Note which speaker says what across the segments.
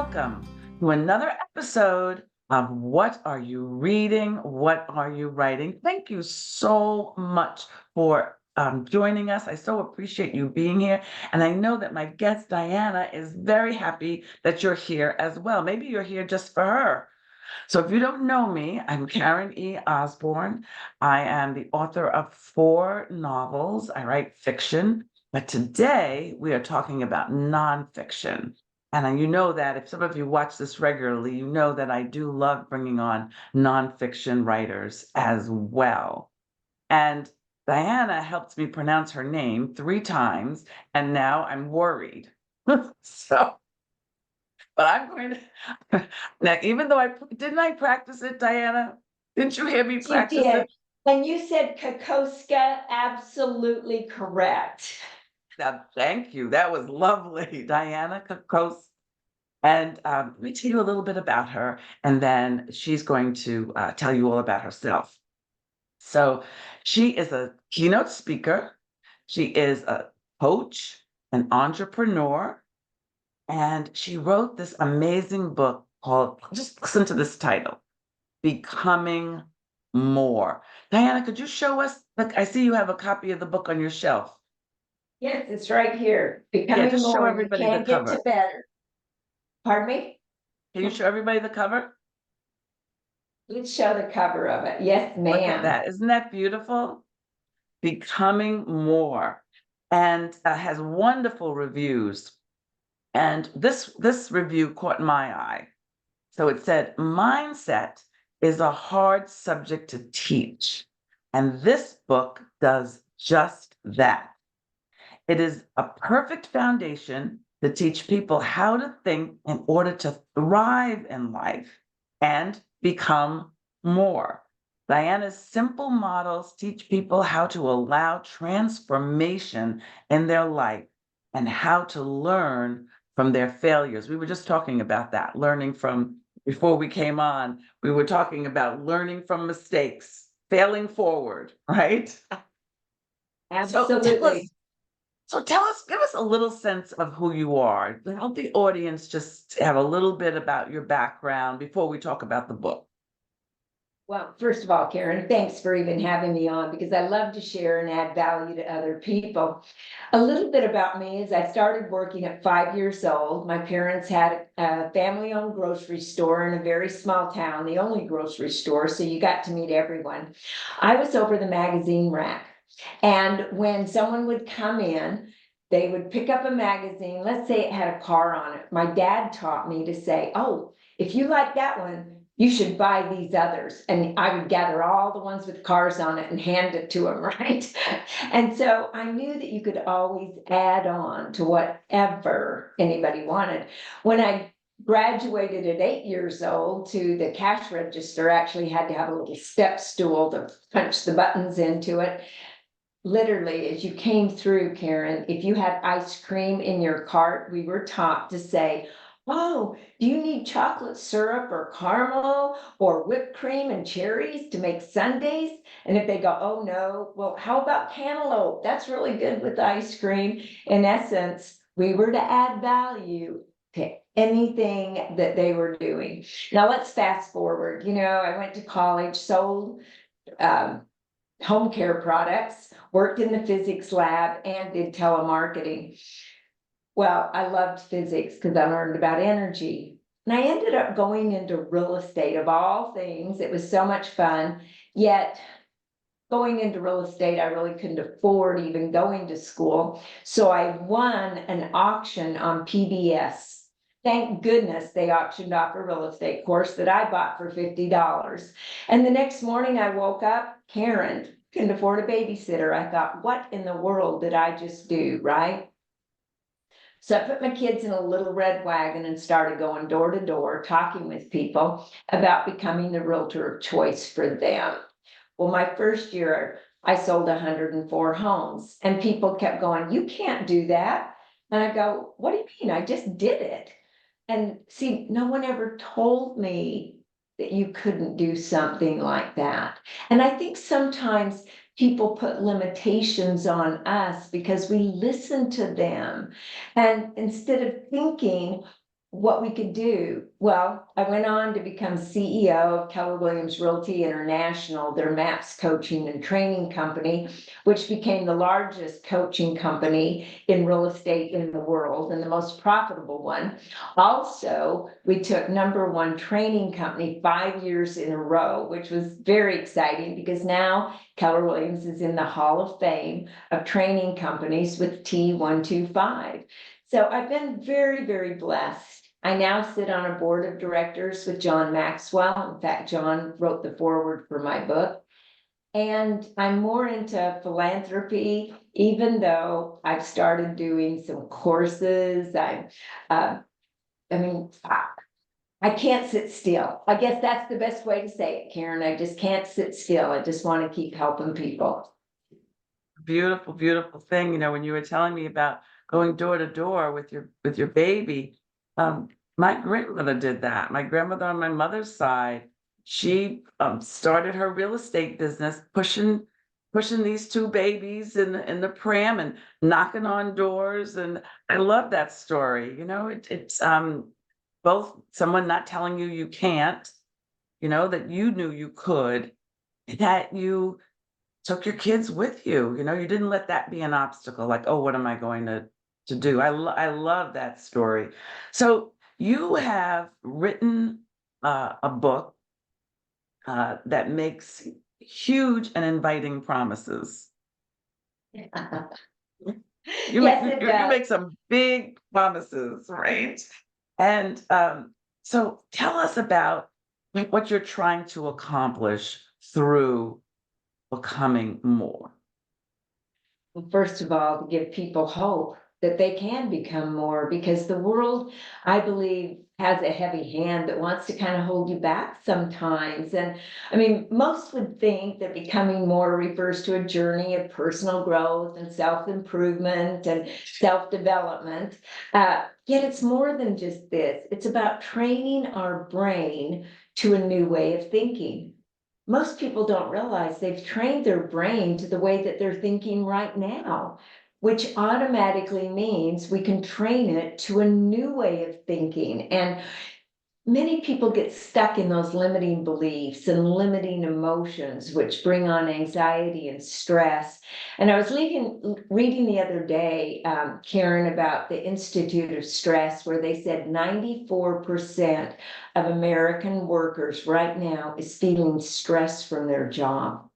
Speaker 1: welcome to another episode of What Are You Reading? What Are You Writing? Thank you so much for joining us. I so appreciate you being here. And I know that my guest, Dianna, is very happy that you're here as well. Maybe you're here just for her. So if you don't know me, I'm Karen E. Osborne. I am the author of 4 novels. I write fiction, but today we are talking about nonfiction. And you know that if some of you watch this regularly, you know that I do love bringing on nonfiction writers as well. And Dianna helped me pronounce her name 3 times, and now I'm worried. So, but I'm going to now, even though didn't I practice it, Dianna? Didn't you hear me
Speaker 2: You
Speaker 1: practice
Speaker 2: did.
Speaker 1: it?
Speaker 2: And you said Kokoszka, absolutely correct.
Speaker 1: Now, thank you. That was lovely, Dianna Kokos. And let me tell you a little bit about her, and then she's going to tell you all about herself. So, she is a keynote speaker. She is a coach, an entrepreneur, and she wrote this amazing book called, just listen to this title, Becoming More. Dianna, could you show us? Look, I see you have a copy of the book on your shelf.
Speaker 2: Yes, it's right here.
Speaker 1: Yeah,
Speaker 2: Becoming
Speaker 1: just show
Speaker 2: more, you
Speaker 1: everybody the
Speaker 2: can't get
Speaker 1: cover.
Speaker 2: to better. Pardon me?
Speaker 1: Can you show everybody the cover?
Speaker 2: Let's show the cover of it. Yes,
Speaker 1: Look at
Speaker 2: ma'am.
Speaker 1: that. Isn't that beautiful? Becoming More, and has wonderful reviews. And this review caught my eye. So it said, mindset is a hard subject to teach. And this book does just that. It is a perfect foundation to teach people how to think in order to thrive in life and become more. Diana's simple models teach people how to allow transformation in their life and how to learn from their failures. We were just talking about that, learning from, before we came on, we were talking about learning from mistakes, failing forward, right? So tell us,
Speaker 2: Absolutely.
Speaker 1: give us a little sense of who you are. Help the audience just have a little bit about your background before we talk about the book.
Speaker 2: Well, first of all, Karen, thanks for even having me on because I love to share and add value to other people. A little bit about me is I started working at 5 years old. My parents had a family-owned grocery store in a very small town, the only grocery store, so you got to meet everyone. I was over the magazine rack. And when someone would come in, they would pick up a magazine. Let's say it had a car on it. My dad taught me to say, oh, if you like that one, you should buy these others. And I would gather all the ones with cars on it and hand it to him, right? And so I knew that you could always add on to whatever anybody wanted. When I graduated at 8 years old to the cash register, actually had to have a little step stool to punch the buttons into it. Literally, as you came through, Karen, if you had ice cream in your cart, we were taught to say, oh, do you need chocolate syrup or caramel or whipped cream and cherries to make sundaes? And if they go, oh no, well, how about cantaloupe? That's really good with ice cream. In essence, we were to add value to anything that they were doing. Now let's fast forward. I went to college, sold um, home care products, worked in the physics lab, and did telemarketing. Well, I loved physics because I learned about energy. And I ended up going into real estate of all things. It was so much fun. Yet, going into real estate, I really couldn't afford even going to school. So I won an auction on PBS. Thank goodness they auctioned off a real estate course that I bought for $50. And the next morning I woke up, Karen, couldn't afford a babysitter. I thought, what in the world did I just do, right? So I put my kids in a little red wagon and started going door to door, talking with people about becoming the realtor of choice for them. Well, my first year, I sold 104 homes, and people kept going, you can't do that. And I go, what do you mean? I just did it. And see, no one ever told me that you couldn't do something like that. And I think sometimes people put limitations on us because we listen to them. And instead of thinking, what we could do. Well, I went on to become CEO of Keller Williams Realty International, their MAPS coaching and training company, which became the largest coaching company in real estate in the world and the most profitable one. Also, we took #1 training company 5 years in a row, which was very exciting because now Keller Williams is in the Hall of Fame of training companies with T125. So I've been very, very blessed. I now sit on a board of directors with John Maxwell. In fact, John wrote the foreword for my book. And I'm more into philanthropy, even though I've started doing some courses. Uh, I mean, I can't sit still. I guess that's the best way to say it, Karen. I just can't sit still. I just want to keep helping people.
Speaker 1: Beautiful, beautiful thing. When you were telling me about going door to door with your baby, my grandmother did that. My grandmother on my mother's side, she started her real estate business, pushing these two babies in the pram and knocking on doors. And I love that story. It's both someone not telling you you can't, that you knew you could, that you took your kids with you. You didn't let that be an obstacle, like, "Oh, what am I going to do?" I love that story. So, you have written, a book, that makes huge and inviting promises. You make
Speaker 2: Yes, it
Speaker 1: you
Speaker 2: does.
Speaker 1: make some big promises, right? And, so tell us about, like, what you're trying to accomplish through becoming more.
Speaker 2: Well, first of all, to give people hope that they can become more, because the world, I believe, has a heavy hand that wants to kind of hold you back sometimes. And I mean, most would think that becoming more refers to a journey of personal growth and self-improvement and self-development. Yet it's more than just this. It's about training our brain to a new way of thinking. Most people don't realize they've trained their brain to the way that they're thinking right now, which automatically means we can train it to a new way of thinking. And many people get stuck in those limiting beliefs and limiting emotions, which bring on anxiety and stress. And I was reading the other day, Karen, about the Institute of Stress, where they said 94% of American workers right now is feeling stress from their job.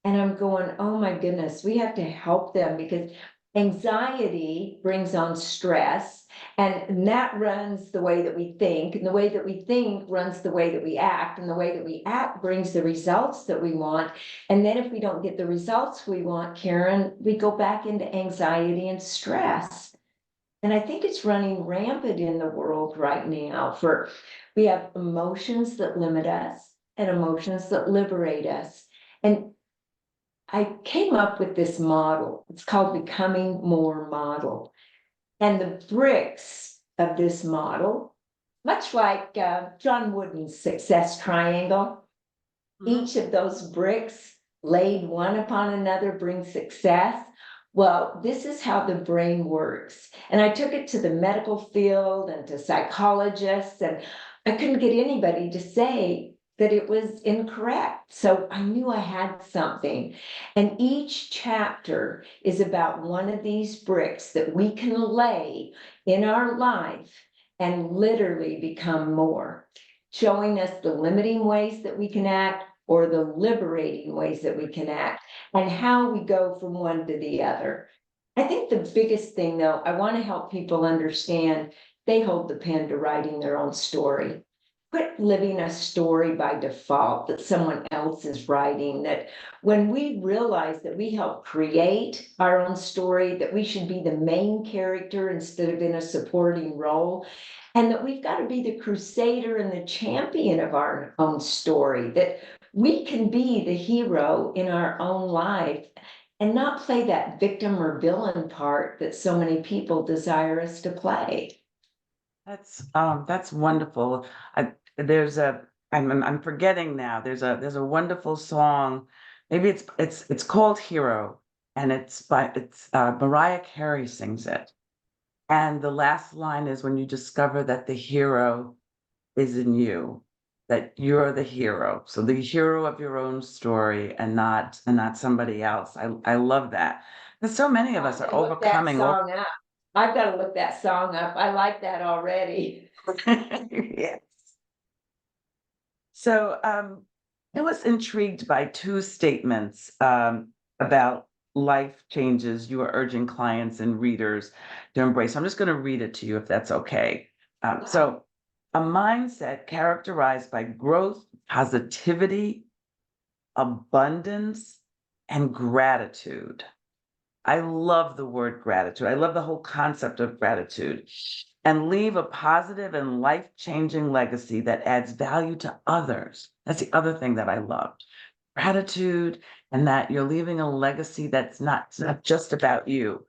Speaker 2: And I'm going, oh my goodness, we have to help them because anxiety brings on stress, and that runs the way that we think, and the way that we think runs the way that we act, and the way that we act brings the results that we want. And then if we don't get the results we want, Karen, we go back into anxiety and stress. And I think it's running rampant in the world right now. For we have emotions that limit us and emotions that liberate us. And I came up with this model. It's called Becoming More Model. And the bricks of this model, much like John Wooden's success triangle,
Speaker 1: Mhm.
Speaker 2: each of those bricks laid one upon another brings success. Well, this is how the brain works. And I took it to the medical field and to psychologists, and I couldn't get anybody to say that it was incorrect. So I knew I had something. And each chapter is about one of these bricks that we can lay in our life and literally become more, showing us the limiting ways that we can act or the liberating ways that we can act, and how we go from one to the other. I think the biggest thing, though, I want to help people understand they hold the pen to writing their own story. Quit living a story by default that someone else is writing. That when we realize that we help create our own story, that we should be the main character instead of in a supporting role, and that we've got to be the crusader and the champion of our own story, that we can be the hero in our own life and not play that victim or villain part that so many people desire us to play.
Speaker 1: That's wonderful. I there's a I'm forgetting now. There's a wonderful song. Maybe it's called Hero, and it's Mariah Carey sings it. And the last line is when you discover that the hero is in you, that you're the hero. So the hero of your own story and not somebody else. I love that. Because so many of
Speaker 2: I
Speaker 1: us
Speaker 2: have
Speaker 1: are
Speaker 2: to look that
Speaker 1: overcoming all
Speaker 2: song up. I've got to look that song up. I like that already.
Speaker 1: yes. So I was intrigued by two statements about life changes you are urging clients and readers to embrace. I'm just going to read it to you if that's okay. So, a mindset characterized by growth, positivity, abundance, and gratitude. I love the word gratitude. I love the whole concept of gratitude and leave a positive and life changing legacy that adds value to others. That's the other thing that I loved. Gratitude and that you're leaving a legacy that's not, it's not just about you,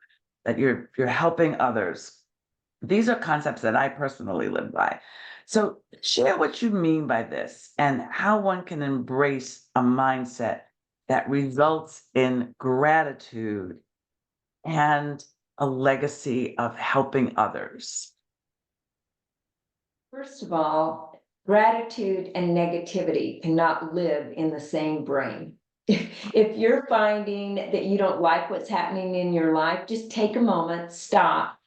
Speaker 1: that you're helping others. These are concepts that I personally live by. So share what you mean by this and how one can embrace a mindset that results in gratitude and a legacy of helping others.
Speaker 2: First of all, gratitude and negativity cannot live in the same brain. If you're finding that you don't like what's happening in your life, just take a moment, stop,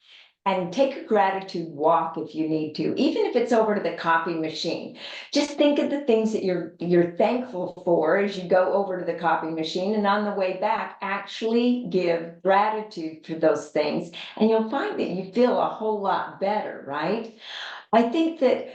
Speaker 2: and take a gratitude walk if you need to, even if it's over to the coffee machine. Just think of the things that you're thankful for as you go over to the coffee machine, and on the way back, actually give gratitude for those things, and you'll find that you feel a whole lot better, right? I think that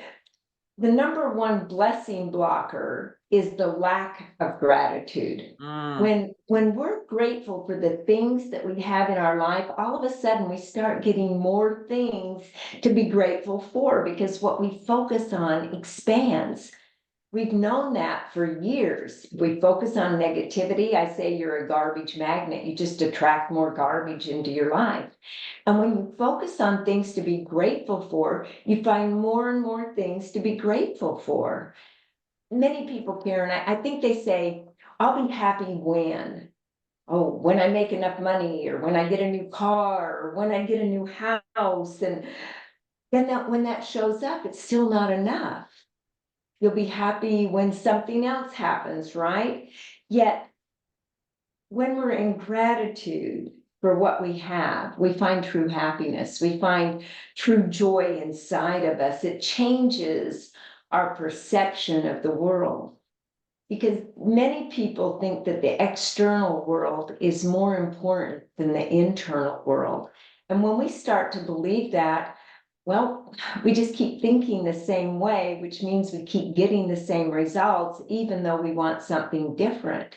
Speaker 2: the number one blessing blocker is the lack of gratitude.
Speaker 1: Mm,
Speaker 2: When we're grateful for the things that we have in our life, all of a sudden we start getting more things to be grateful for because what we focus on expands. We've known that for years. If we focus on negativity, I say you're a garbage magnet. You just attract more garbage into your life. And when you focus on things to be grateful for, you find more and more things to be grateful for. Many people, Karen, I think they say, I'll be happy when. Oh, when I make enough money, or when I get a new car, or when I get a new house. And then when that shows up, it's still not enough. You'll be happy when something else happens, right? Yet when we're in gratitude for what we have, we find true happiness. We find true joy inside of us. It changes our perception of the world because many people think that the external world is more important than the internal world. And when we start to believe that, well, we just keep thinking the same way, which means we keep getting the same results, even though we want something different.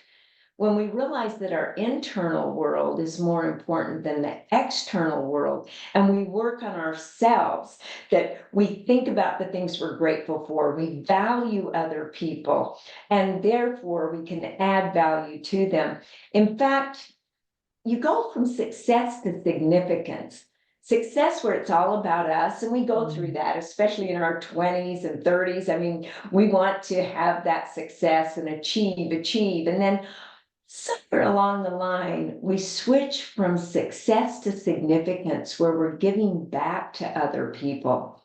Speaker 2: When we realize that our internal world is more important than the external world, and we work on ourselves, that we think about the things we're grateful for, we value other people, and therefore we can add value to them. In fact, you go from success to significance. Success where it's all about us, and we go through
Speaker 1: mm,
Speaker 2: that, especially in our 20s and 30s. I mean, we want to have that success and achieve, and then somewhere along the line, we switch from success to significance where we're giving back to other people.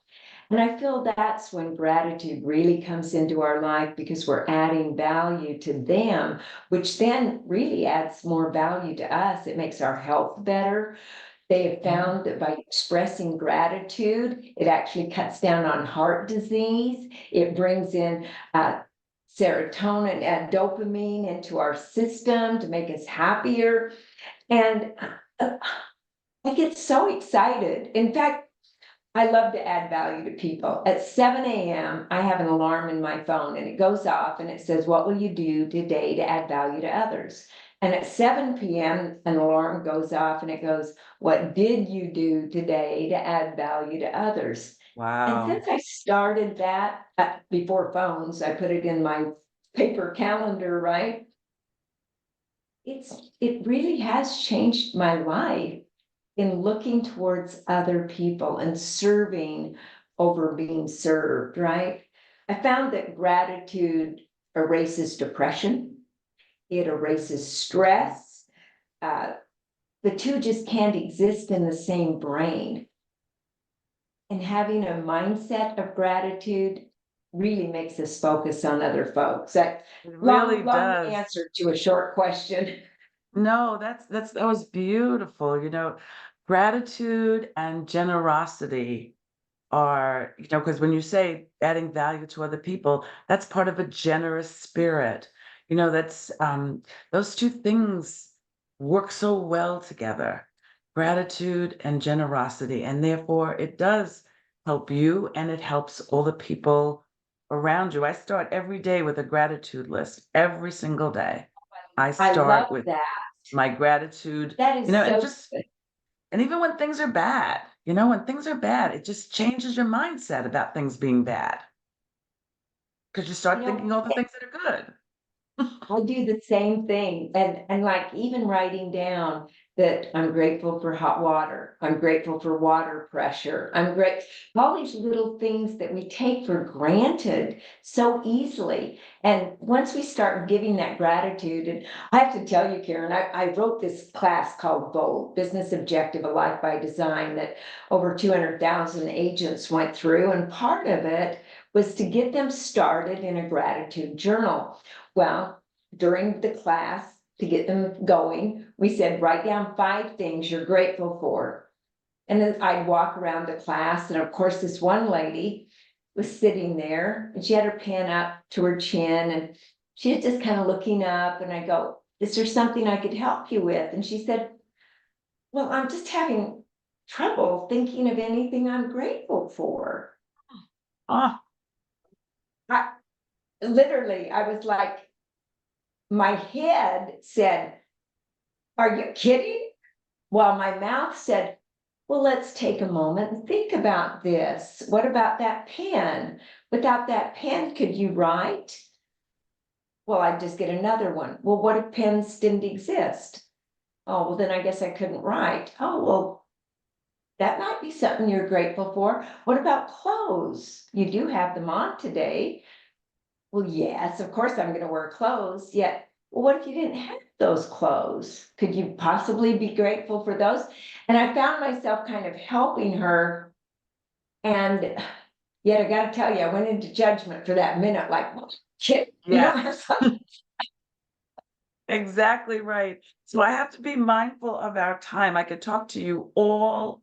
Speaker 2: And I feel that's when gratitude really comes into our life because we're adding value to them, which then really adds more value to us. It makes our health better. They have
Speaker 1: mm.
Speaker 2: found that by expressing gratitude, it actually cuts down on heart disease. It brings in serotonin and dopamine into our system to make us happier. And uh, I get so excited. In fact, I love to add value to people. At 7 a.m., I have an alarm in my phone and it goes off and it says, what will you do today to add value to others? And at 7 p.m., an alarm goes off and it goes, what did you do today to add value to others? And
Speaker 1: Wow.
Speaker 2: since I started that before phones, I put it in my paper calendar, right? It really has changed my life in looking towards other people and serving over being served, right? I found that gratitude erases depression, it erases stress. Uh, the two just can't exist in the same brain. And having a mindset of gratitude really makes us focus on other folks. That
Speaker 1: It really
Speaker 2: long
Speaker 1: does.
Speaker 2: answer to a short question.
Speaker 1: No, that was beautiful. Gratitude and generosity are, because when you say adding value to other people, that's part of a generous spirit. That's those two things work so well together, gratitude and generosity. And therefore it does help you and it helps all the people around you. I start every day with a gratitude list every single day. I
Speaker 2: I
Speaker 1: start
Speaker 2: love
Speaker 1: with
Speaker 2: that.
Speaker 1: my gratitude,
Speaker 2: That is
Speaker 1: and
Speaker 2: so
Speaker 1: just
Speaker 2: good.
Speaker 1: and even when things are bad, when things are bad, it just changes your mindset about things being bad because you
Speaker 2: You
Speaker 1: start thinking
Speaker 2: know,
Speaker 1: all the things that are good.
Speaker 2: I do the same thing, and like even writing down that I'm grateful for hot water, I'm grateful for water pressure, all these little things that we take for granted so easily. And once we start giving that gratitude, and I have to tell you, Karen, I wrote this class called BOLD, Business Objective, A Life by Design, that over 200,000 agents went through, and part of it was to get them started in a gratitude journal. Well, during the class to get them going, we said, write down 5 things you're grateful for. And then I'd walk around the class, and of course, this one lady was sitting there and she had her pen up to her chin and she was just kind of looking up. And I go, is there something I could help you with? And she said, well, I'm just having trouble thinking of anything I'm grateful for.
Speaker 1: Oh,
Speaker 2: I literally, I was like, my head said, are you kidding? While my mouth said, well, let's take a moment and think about this. What about that pen? Without that pen, could you write? Well, I'd just get another one. Well, what if pens didn't exist? Oh, well, then I guess I couldn't write. Oh, well, that might be something you're grateful for. What about clothes? You do have them on today. Well, yes, of course I'm gonna wear clothes, yet, well, what if you didn't have those clothes? Could you possibly be grateful for those? And I found myself kind of helping her, and yet I gotta tell you, I went into judgment for that minute, like, "Well, shit, you
Speaker 1: yes.
Speaker 2: don't have some."
Speaker 1: Exactly right. So I have to be mindful of our time. I could talk to you all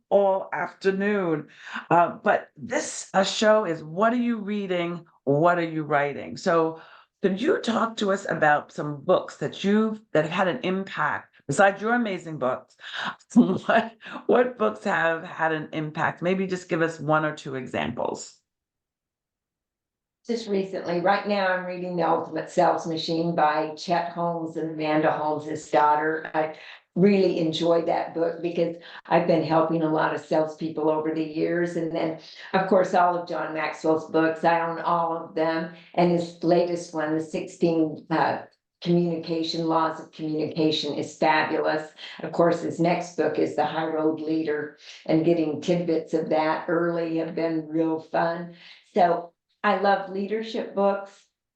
Speaker 1: afternoon, but this show is what are you reading? What are you writing? So could you talk to us about some books that have had an impact besides your amazing books? What what books have had an impact? Maybe just give us one or two examples.
Speaker 2: Just recently, right now, I'm reading The Ultimate Sales Machine by Chet Holmes and Amanda Holmes' daughter. I really enjoyed that book because I've been helping a lot of salespeople over the years. And then, of course, all of John Maxwell's books, I own all of them. And his latest one, the 16 communication laws of communication, is fabulous. Of course, his next book is The High Road Leader, and getting tidbits of that early have been real fun. So I love leadership books,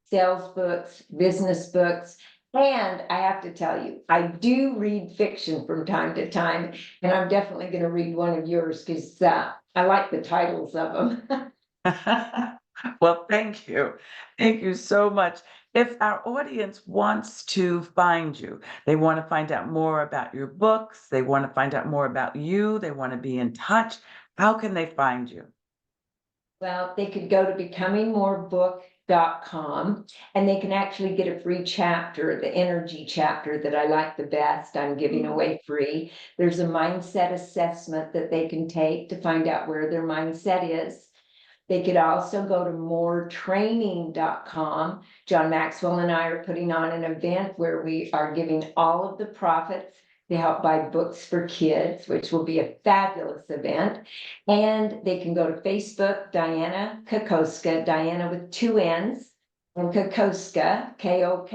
Speaker 2: sales books, business books. And I have to tell you, I do read fiction from time to time, and I'm definitely going to read one of yours because I like the titles of them.
Speaker 1: Well, thank you. Thank you so much. If our audience wants to find you, they want to find out more about your books, they want to find out more about you, they want to be in touch, how can they find you?
Speaker 2: Well, they could go to becomingmorebook.com, and they can actually get a free chapter, the energy chapter that I like the best. I'm giving away free. There's a mindset assessment that they can take to find out where their mindset is. They could also go to moretraining.com. John Maxwell and I are putting on an event where we are giving all of the profits to help buy books for kids, which will be a fabulous event. And they can go to Facebook, Dianna Kokoszka, Dianna with 2 N's, and Kokoszka, Kokoszka,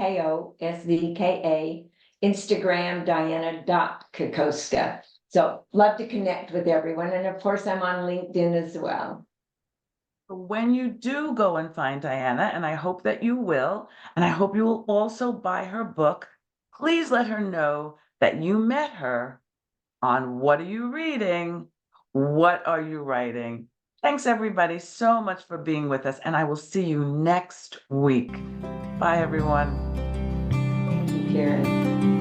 Speaker 2: Instagram, Dianna.Kokoszka. So love to connect with everyone. And of course, I'm on LinkedIn as well.
Speaker 1: When you do go and find Diana, and I hope that you will, and I hope you will also buy her book, please let her know that you met her on What Are You Reading? What Are You Writing? Thanks, everybody, so much for being with us, and I will see you next week. Bye, everyone.
Speaker 2: Thank you, Karen.